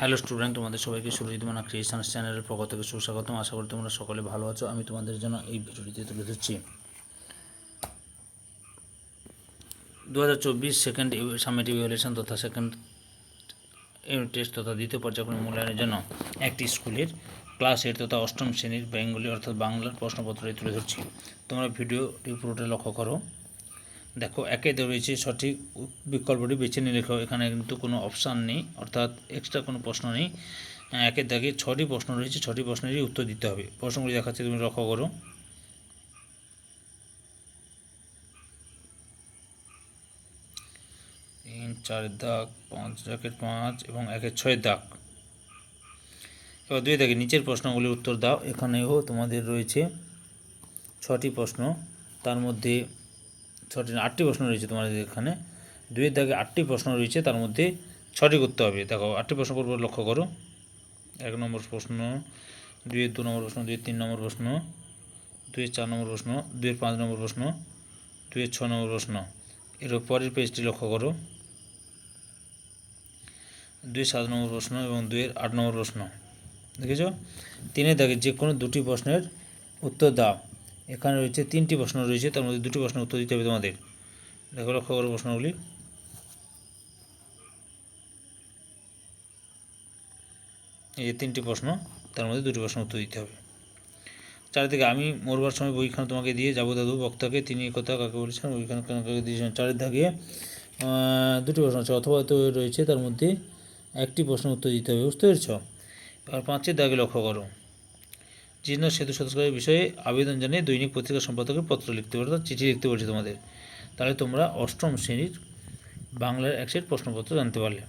Hello student, তোমাদের সবাইকে সুরজিৎ মানা ক্রিয়েশনস চ্যানেলের পক্ষ থেকে সুস্বাগতম। আশা করি তোমরা সকলে ভালো আছো। আমি তোমাদের জন্য এই ভিডিওটিতে তুলে ধরছি 2024 সেকেন্ড সামেট ইভ্যালুয়েশন তথা সেকেন্ড ইউনিট টেস্ট তথা দ্বিতীয় পর্যায়ক্রমিক মূল্যায়নের জন্য একটি স্কুলের ক্লাস 8 তথা অষ্টম শ্রেণীর বেঙ্গলি অর্থাৎ বাংলার প্রশ্নপত্রটি তুলে ধরছি। তোমরা ভিডিওটি পুরোটা লক্ষ্য করো। দেখো, একে রয়েছে সঠিক বিকল্পটি বেছে নিয়ে লেখো। এখানে কিন্তু কোনো অপশান নেই, অর্থাৎ এক্সট্রা কোনো প্রশ্ন নেই। একের দাগে 6টি প্রশ্ন রয়েছে, 6টি প্রশ্নেরই উত্তর দিতে হবে। প্রশ্নগুলি দেখাচ্ছে, তুমি লক্ষ্য করো। তিন, 4 দাগ, 5 দাগের 5 এবং 1-এর 6 দাগ। এবার 2 দাগে নিচের প্রশ্নগুলির উত্তর দাও। এখানেও তোমাদের রয়েছে 6টি প্রশ্ন, তার মধ্যে 8টি প্রশ্ন রয়েছে তোমাদের এখানে। 2 দাগে 8টি প্রশ্ন রয়েছে, তার মধ্যে 6টি করতে হবে। দেখো, 8টি প্রশ্ন করবো, লক্ষ্য করো। 1 নম্বর প্রশ্ন, 2-এর 2 নম্বর প্রশ্ন, 2-এর 3 নম্বর প্রশ্ন, 2-এর 4 নম্বর প্রশ্ন, 2-এর 5 নম্বর প্রশ্ন, 2-এর 6 নম্বর প্রশ্ন। এর পরের পেজটি লক্ষ্য করো। 2-এর 7 নম্বর প্রশ্ন এবং 2-এর 8 নম্বর প্রশ্ন। দেখেছ? 3-এর দাগে যে কোনো 2টি প্রশ্নের উত্তর দাও। এখানে রয়েছে 3টি প্রশ্ন রয়েছে, তার মধ্যে 2টি প্রশ্নের উত্তর দিতে হবে তোমাদের। দেখো, লক্ষ্য করো প্রশ্নগুলি। এই যে 3টি প্রশ্ন, তার মধ্যে 2টি প্রশ্ন উত্তর দিতে হবে। 4 থেকে আমি মরবার সময় বইখানা তোমাকে দিয়ে যাবো দাদু বক্তাকে, তিনি কথা কাকে বলেছেন, বইখানা কাকে দিয়েছেন। 4 দাগে 2টি প্রশ্ন আছে, অথবা তো রয়েছে, তার মধ্যে একটি প্রশ্ন উত্তর দিতে হবে। বুঝতে পেরেছ? আর 5-এর দাগে লক্ষ্য করো। জীর্ণ সেতু সংস্কারের বিষয়ে আবেদন জানিয়ে দৈনিক পত্রিকা সম্পাদকের পত্র লিখতে পারো, চিঠি লিখতে বলছে তোমাদের। তাহলে তোমরা অষ্টম শ্রেণীর বাংলার 1 সেট প্রশ্নপত্র জানতে পারলে।